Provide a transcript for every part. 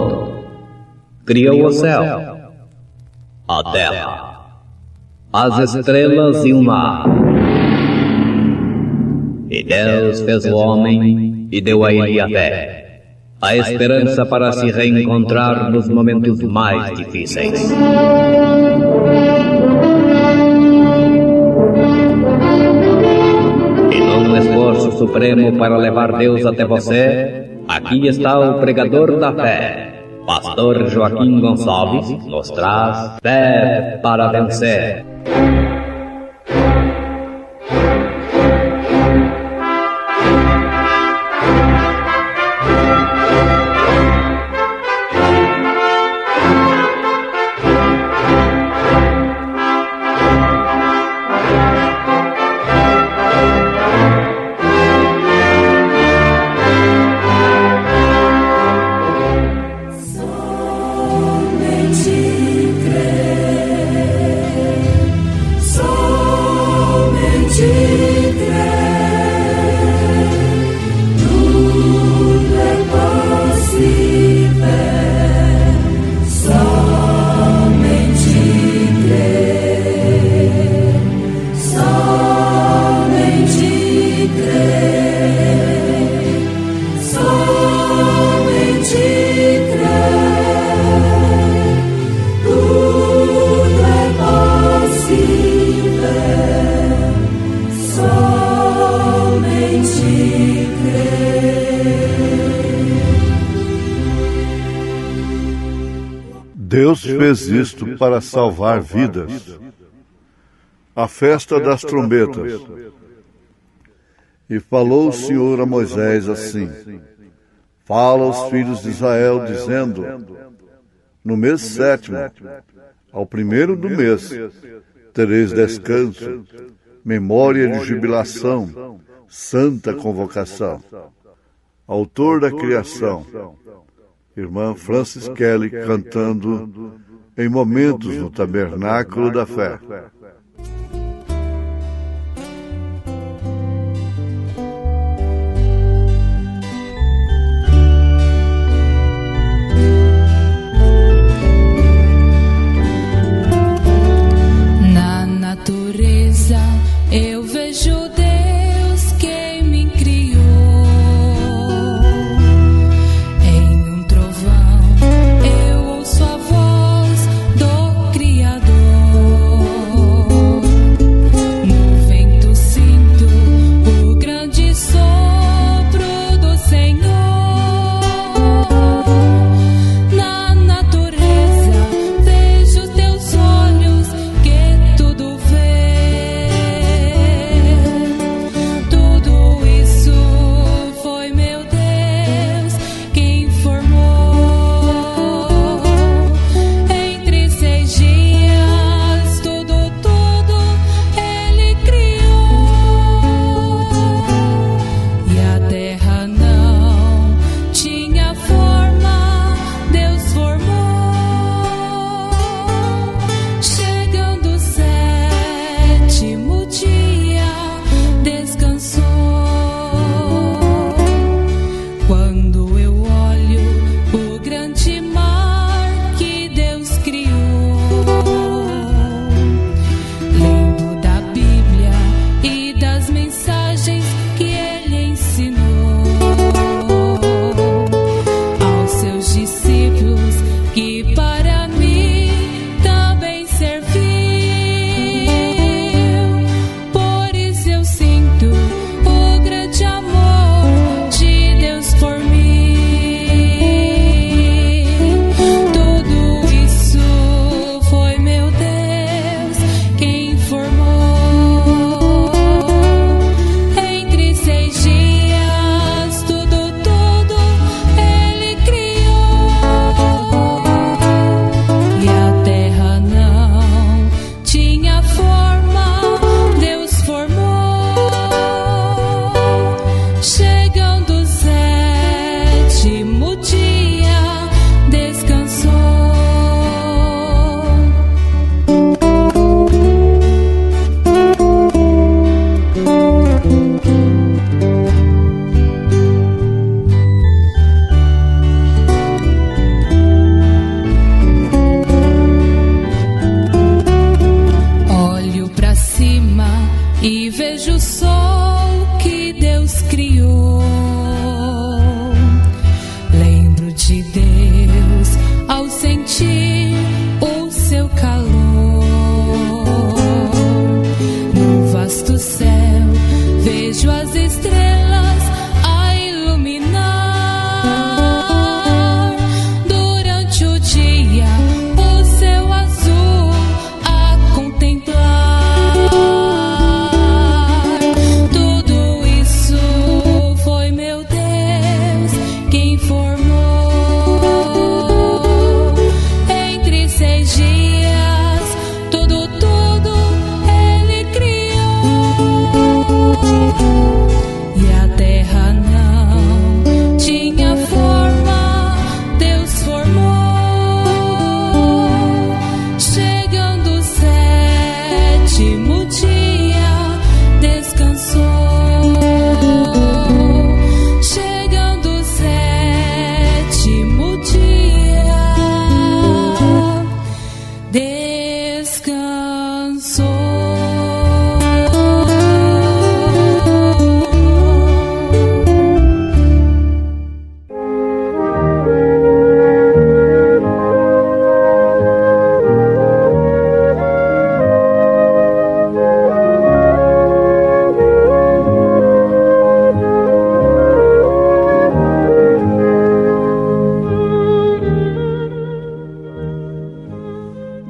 todo. Criou o céu, a terra, as estrelas e o mar. E Deus fez o homem e deu a ele a fé, a esperança para se reencontrar nos momentos mais difíceis. E num esforço supremo para levar Deus até você, aqui está o pregador da fé. Pastor Joaquim Gonçalves nos traz fé para vencer. Deus fez isto para salvar vidas. A festa das trombetas. E falou o Senhor a Moisés assim: fala aos filhos de Israel, dizendo: no mês 7º, ao 1º do mês, tereis descanso, memória de jubilação, santa convocação. Autor da criação, irmã Francis Kelly, cantando em Momentos no Tabernáculo da Fé. Na natureza eu vejo Deus que me criou. Em um trovão eu ouço a voz do Criador.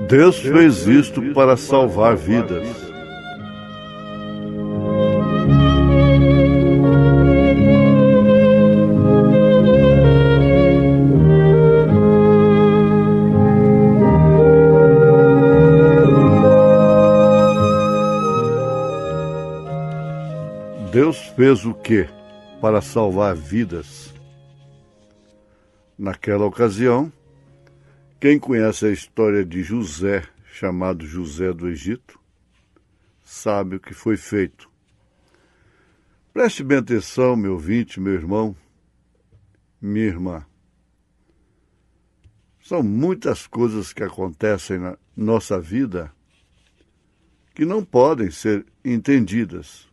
Deus fez isto para salvar vidas. Deus fez o quê para salvar vidas? Naquela ocasião, quem conhece a história de José, chamado José do Egito, sabe o que foi feito. Preste bem atenção, meu ouvinte, meu irmão, minha irmã. São muitas coisas que acontecem na nossa vida que não podem ser entendidas,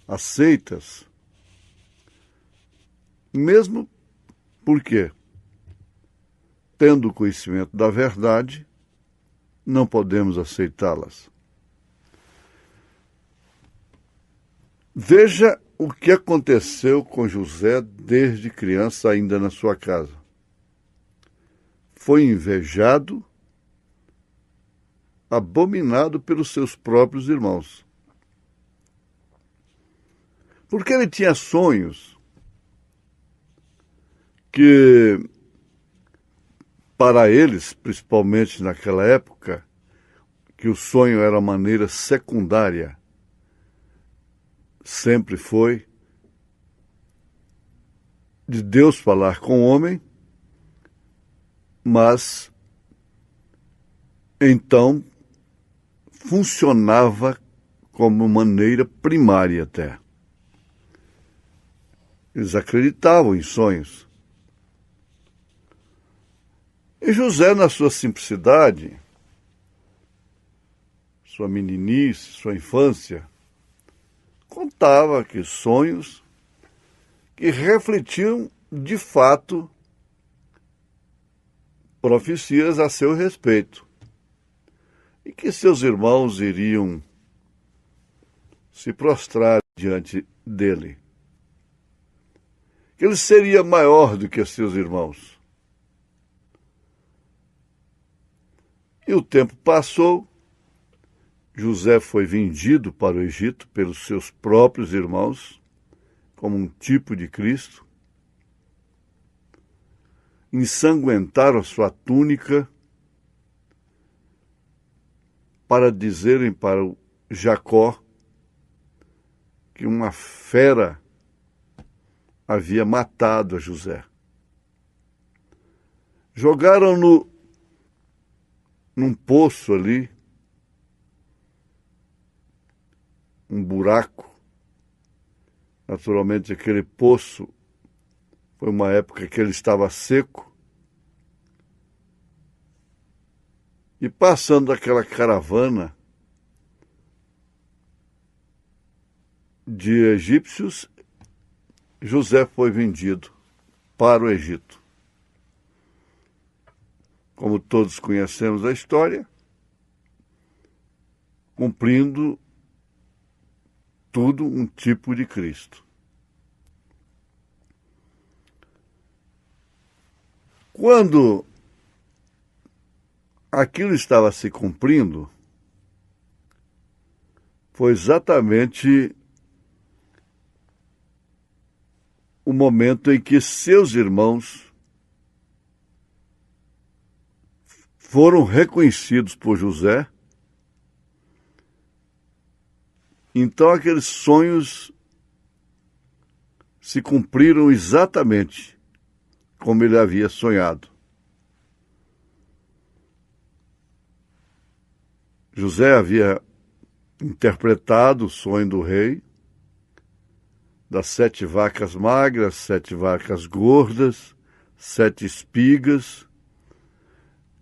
aceitas, mesmo porque, tendo conhecimento da verdade, não podemos aceitá-las. Veja o que aconteceu com José desde criança, ainda na sua casa. Foi invejado, abominado pelos seus próprios irmãos. Porque ele tinha sonhos que, para eles, principalmente naquela época, que o sonho era a maneira secundária, sempre foi, de Deus falar com o homem, mas então funcionava como maneira primária até. Eles acreditavam em sonhos. E José, na sua simplicidade, sua meninice, sua infância, contava que sonhos que refletiam, de fato, profecias a seu respeito, e que seus irmãos iriam se prostrar diante dele, que ele seria maior do que seus irmãos. E o tempo passou, José foi vendido para o Egito pelos seus próprios irmãos, como um tipo de Cristo. Ensanguentaram a sua túnica para dizerem para o Jacó que uma fera havia matado a José. Jogaram-no num poço ali, um buraco. Naturalmente, aquele poço foi uma época que ele estava seco. E passando aquela caravana de egípcios, José foi vendido para o Egito. Como todos conhecemos a história, cumprindo tudo um tipo de Cristo. Quando aquilo estava se cumprindo, foi exatamente o momento em que seus irmãos foram reconhecidos por José. Então aqueles sonhos se cumpriram exatamente como ele havia sonhado. José havia interpretado o sonho do rei, das 7 vacas magras, 7 vacas gordas, 7 espigas,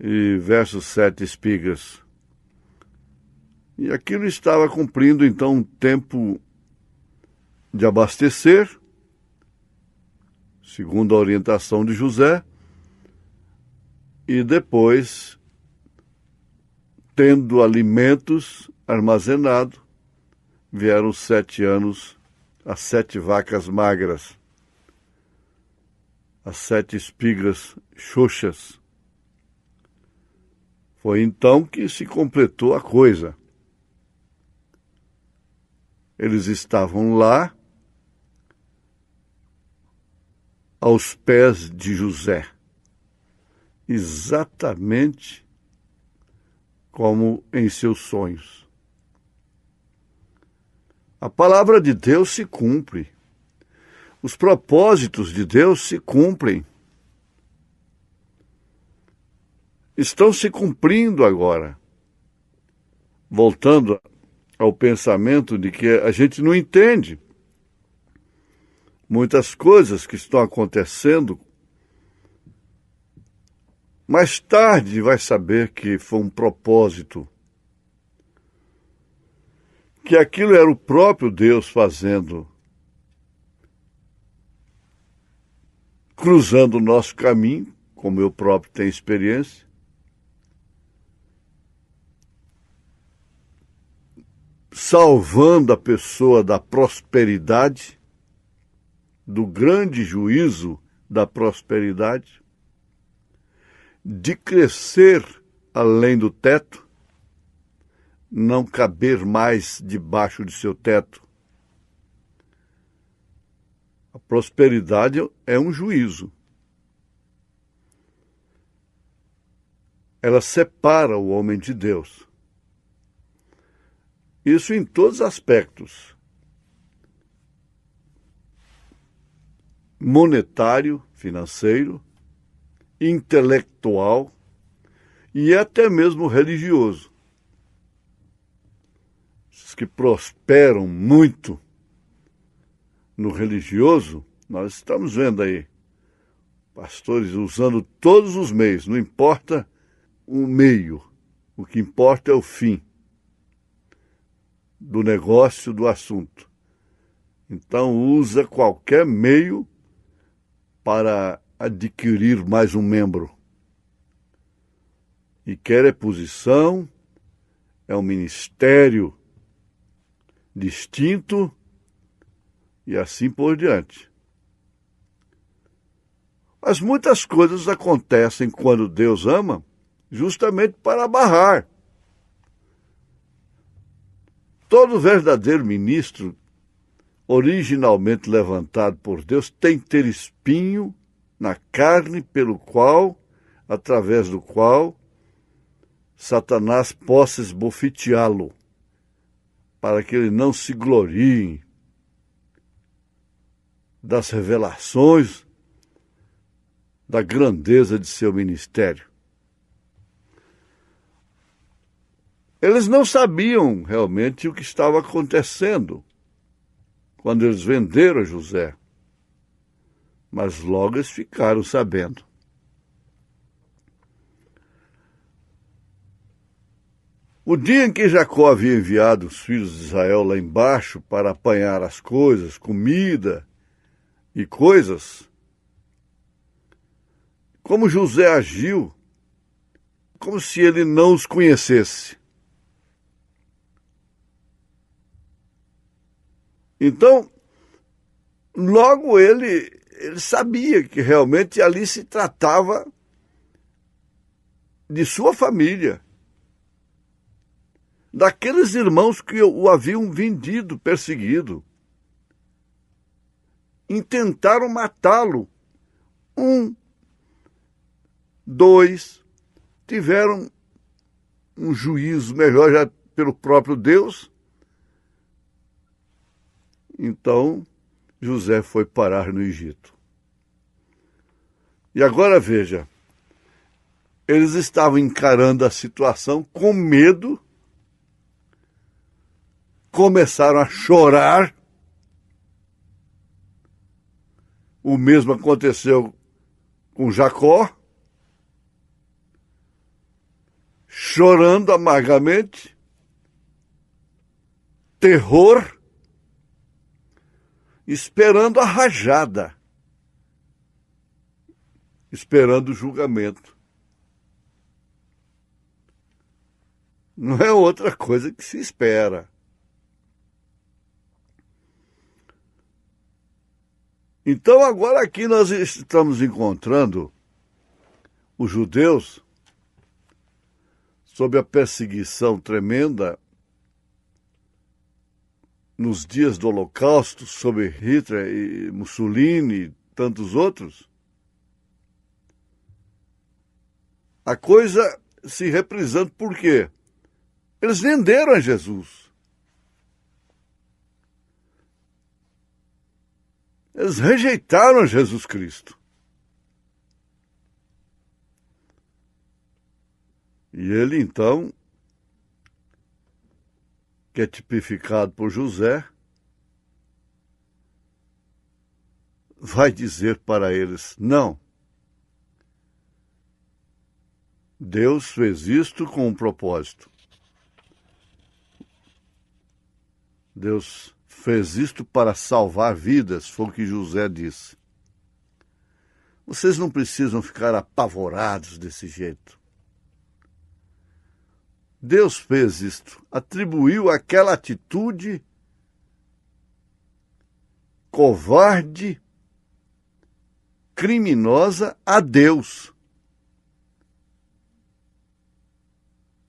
e versus 7 espigas. E aquilo estava cumprindo, então, um tempo de abastecer, segundo a orientação de José, e depois, tendo alimentos armazenados, vieram 7 anos, as 7 vacas magras, as 7 espigas xoxas. Foi então que se completou a coisa. Eles estavam lá, aos pés de José, exatamente como em seus sonhos. A palavra de Deus se cumpre. Os propósitos de Deus se cumprem. Estão se cumprindo agora. Voltando ao pensamento de que a gente não entende muitas coisas que estão acontecendo. Mais tarde vai saber que foi um propósito, que aquilo era o próprio Deus fazendo, cruzando o nosso caminho, como eu próprio tenho experiência, salvando a pessoa da prosperidade, do grande juízo da prosperidade, de crescer além do teto, não caber mais debaixo de seu teto. A prosperidade é um juízo. Ela separa o homem de Deus. Isso em todos os aspectos. Monetário, financeiro, intelectual e até mesmo religioso. Os que prosperam muito no religioso, nós estamos vendo aí pastores usando todos os meios, não importa o meio, o que importa é o fim do negócio, do assunto. Então usa qualquer meio para adquirir mais um membro. E quer é posição, é um ministério distinto e assim por diante. Mas muitas coisas acontecem quando Deus ama, justamente para barrar. Todo verdadeiro ministro, originalmente levantado por Deus, tem que ter espinho na carne pelo qual, através do qual, Satanás possa esbofeteá-lo, para que ele não se glorie das revelações da grandeza de seu ministério. Eles não sabiam realmente o que estava acontecendo quando eles venderam a José, mas logo eles ficaram sabendo. O dia em que Jacó havia enviado os filhos de Israel lá embaixo para apanhar as coisas, comida e coisas, como José agiu, como se ele não os conhecesse. Então, logo ele sabia que realmente ali se tratava de sua família, daqueles irmãos que o haviam vendido, perseguido. Intentaram matá-lo. 1, 2, tiveram um juízo melhor já pelo próprio Deus. Então, José foi parar no Egito. E agora veja, eles estavam encarando a situação com medo, começaram a chorar. O mesmo aconteceu com Jacó, chorando amargamente, terror, esperando a rajada, esperando o julgamento. Não é outra coisa que se espera. Então agora aqui nós estamos encontrando os judeus sob a perseguição tremenda, nos dias do Holocausto, sob Hitler e Mussolini e tantos outros, a coisa se reprisando. Por quê? Eles venderam a Jesus. Eles rejeitaram Jesus Cristo. E ele, então, que é tipificado por José, vai dizer para eles: não. Deus fez isto com um propósito. Deus fez isto para salvar vidas, foi o que José disse. Vocês não precisam ficar apavorados desse jeito. Deus fez isto, atribuiu aquela atitude covarde, criminosa a Deus.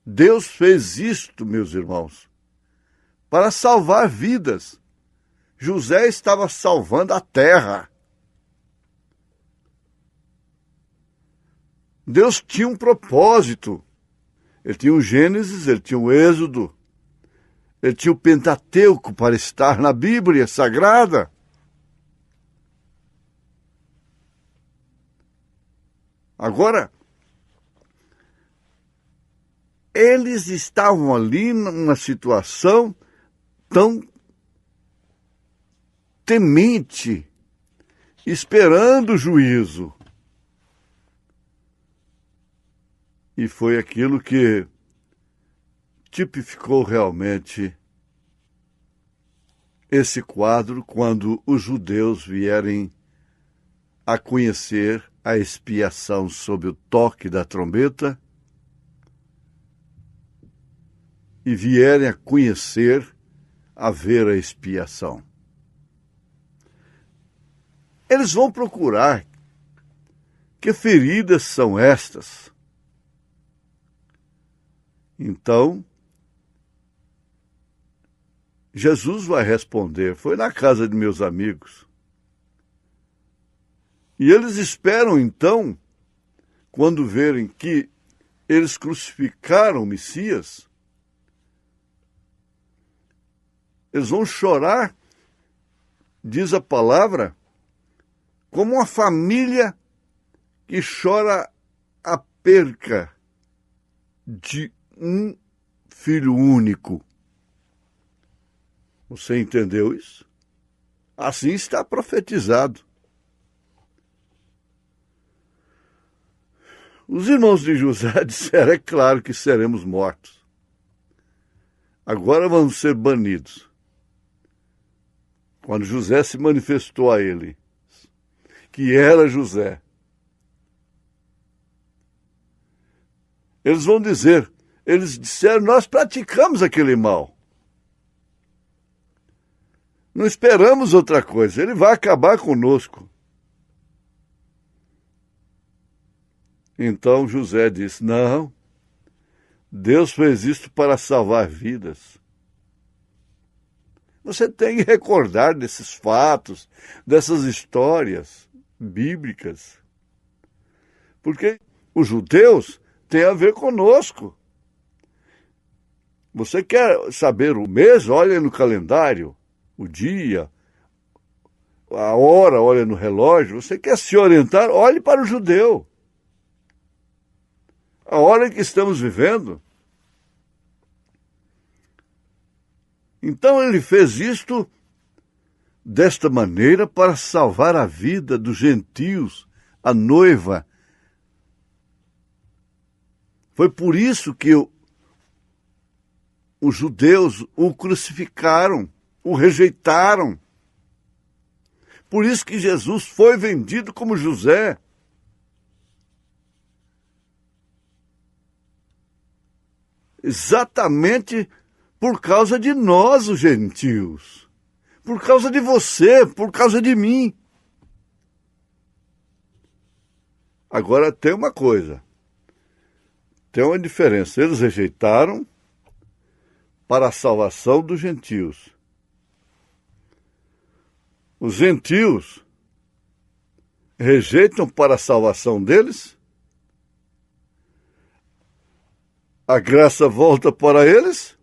Deus fez isto, meus irmãos, para salvar vidas. José estava salvando a terra. Deus tinha um propósito. Ele tinha o Gênesis, ele tinha o Êxodo, ele tinha o Pentateuco para estar na Bíblia Sagrada. Agora, eles estavam ali numa situação tão temente, esperando o juízo. E foi aquilo que tipificou realmente esse quadro quando os judeus vierem a conhecer a expiação sob o toque da trombeta e vierem a conhecer, a ver a expiação. Eles vão procurar que feridas são estas. Então, Jesus vai responder: foi na casa de meus amigos. E eles esperam, então, quando verem que eles crucificaram o Messias, eles vão chorar, diz a palavra, como uma família que chora a perca de um filho único. Você entendeu isso? Assim está profetizado. Os irmãos de José disseram: é claro que seremos mortos. Agora vamos ser banidos. Quando José se manifestou a ele, que era José, eles vão dizer, eles disseram: nós praticamos aquele mal. Não esperamos outra coisa, ele vai acabar conosco. Então José disse: não, Deus fez isto para salvar vidas. Você tem que recordar desses fatos, dessas histórias bíblicas. Porque os judeus têm a ver conosco. Você quer saber o mês? Olha no calendário, o dia, a hora, olha no relógio. Você quer se orientar? Olhe para o judeu. A hora em que estamos vivendo. Então ele fez isto desta maneira para salvar a vida dos gentios, a noiva. Foi por isso que os judeus o crucificaram, o rejeitaram. Por isso que Jesus foi vendido como José. Exatamente por causa de nós, os gentios. Por causa de você, por causa de mim. Agora tem uma coisa. Tem uma diferença. Eles rejeitaram para a salvação dos gentios. Os gentios rejeitam para a salvação deles, a graça volta para eles,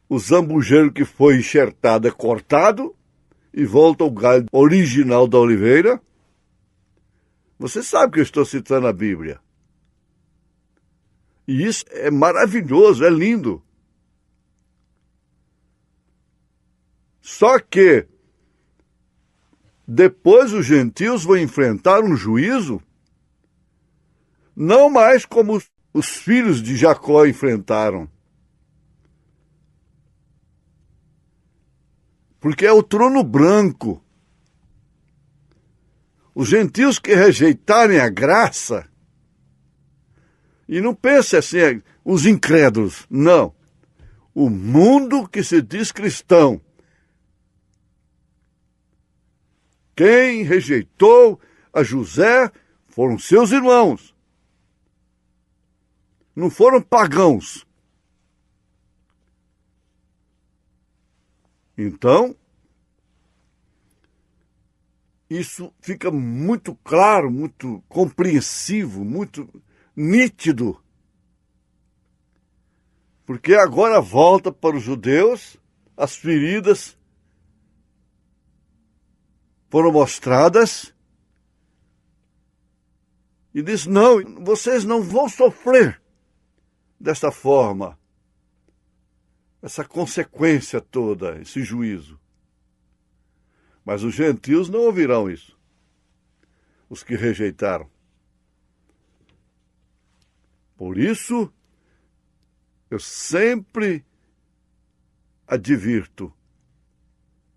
o zambujeiro que foi enxertado é cortado e volta ao galho original da oliveira. Você sabe que eu estou citando a Bíblia. E isso é maravilhoso, é lindo. Só que depois os gentios vão enfrentar um juízo não mais como os filhos de Jacó enfrentaram. Porque é o trono branco. Os gentios que rejeitarem a graça, e não pense assim, os incrédulos, não. O mundo que se diz cristão. Quem rejeitou a José foram seus irmãos. Não foram pagãos. Então, isso fica muito claro, muito compreensivo, muito nítido. Porque agora volta para os judeus, as feridas foram mostradas e diz, não, vocês não vão sofrer desta forma, essa consequência toda, esse juízo. Mas os gentios não ouvirão isso, os que rejeitaram. Por isso, eu sempre advirto,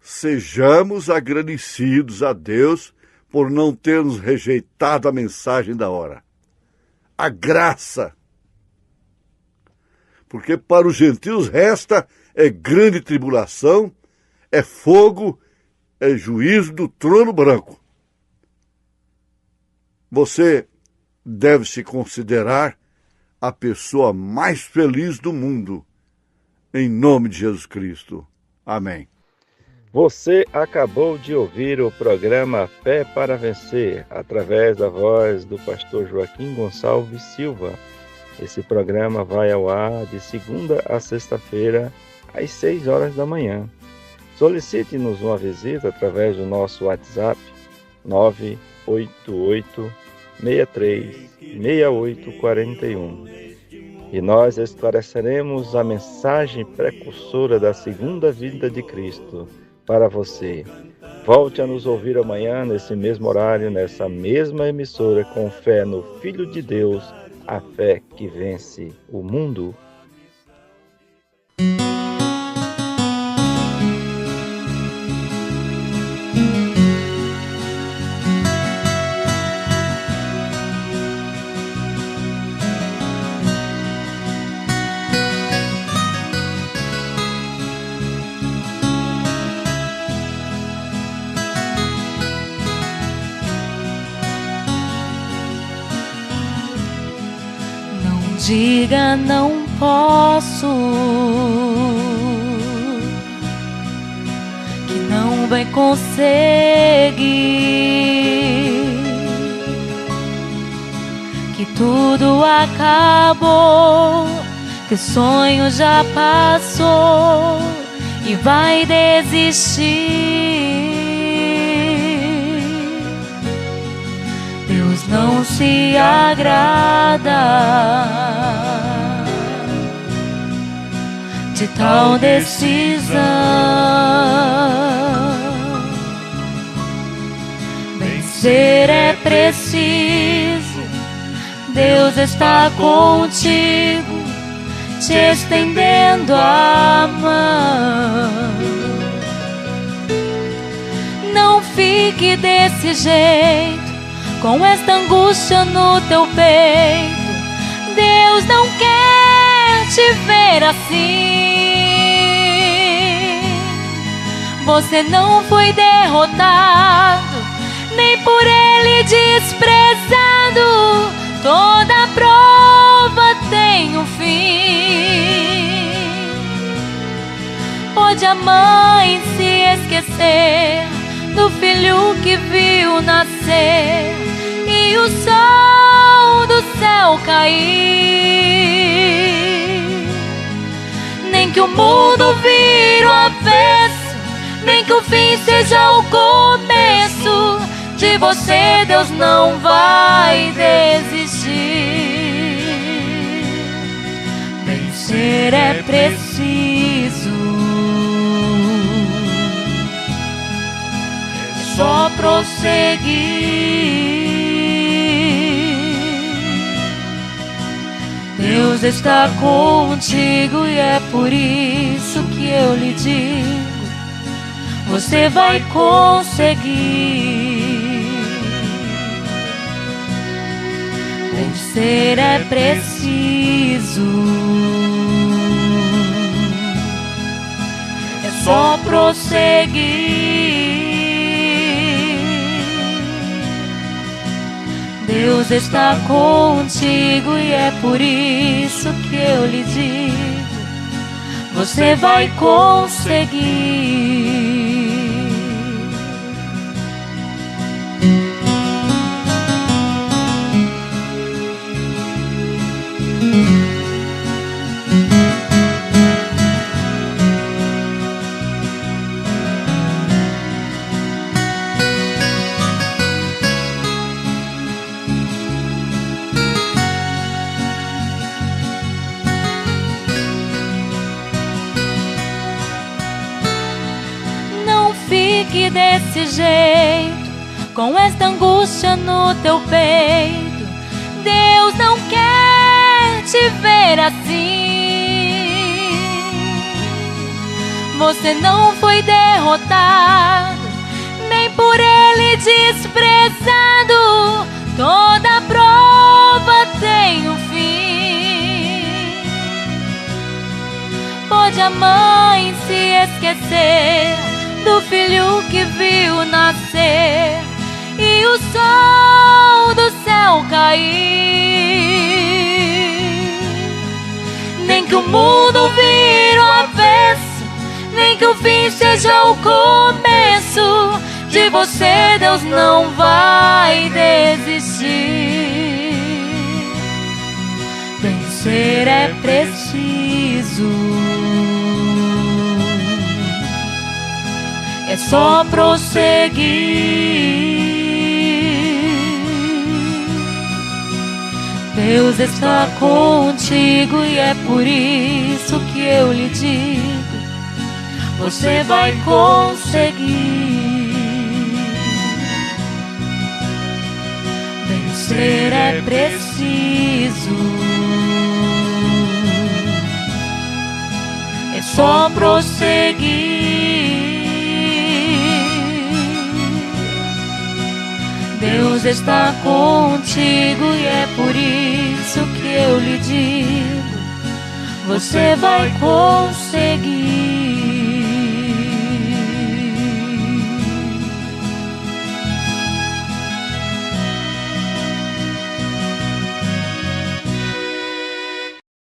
sejamos agradecidos a Deus por não termos rejeitado a mensagem da hora. A graça. Porque para os gentios resta é grande tribulação, é fogo, é juízo do trono branco. Você deve se considerar a pessoa mais feliz do mundo, em nome de Jesus Cristo. Amém. Você acabou de ouvir o programa Fé para Vencer, através da voz do pastor Joaquim Gonçalves Silva. Esse programa vai ao ar de segunda a sexta-feira, às 6 horas da manhã. Solicite-nos uma visita através do nosso WhatsApp 988-63-6841. E nós esclareceremos a mensagem precursora da segunda vinda de Cristo para você. Volte a nos ouvir amanhã, nesse mesmo horário, nessa mesma emissora, com fé no Filho de Deus, a fé que vence o mundo. Diga não posso, que não vai conseguir, que tudo acabou, que o sonho já passou e vai desistir. Deus não se agrada de tal decisão. Vencer é preciso, Deus está contigo, te estendendo a mão. Não fique desse jeito, com esta angústia no teu peito. Deus não quer te ver assim. Você não foi derrotado, nem por Ele desprezado. Toda a mãe se esquecer do filho que viu nascer e o sol do céu cair? Nem que o mundo vire o avesso, nem que o fim seja o começo, de você Deus não vai desistir. Vencer é preciso, é só prosseguir. Deus está contigo e é por isso que eu lhe digo, você vai conseguir. Vencer é preciso, é só prosseguir. Deus está contigo e é por isso que eu lhe digo, você vai conseguir. Fique desse jeito, com esta angústia no teu peito. Deus não quer te ver assim. Você não foi derrotado, nem por ele desprezado. Toda prova tem um fim. Pode a mãe se esquecer do filho que viu nascer e o sol do céu cair. Nem que o mundo vire o avesso, nem que o fim seja o começo, de você Deus não vai desistir. Vencer é preciso, é só prosseguir. Deus está contigo e é por isso que eu lhe digo, você vai conseguir. Vencer é preciso, é só prosseguir. Deus está contigo e é por isso que eu lhe digo, você vai conseguir.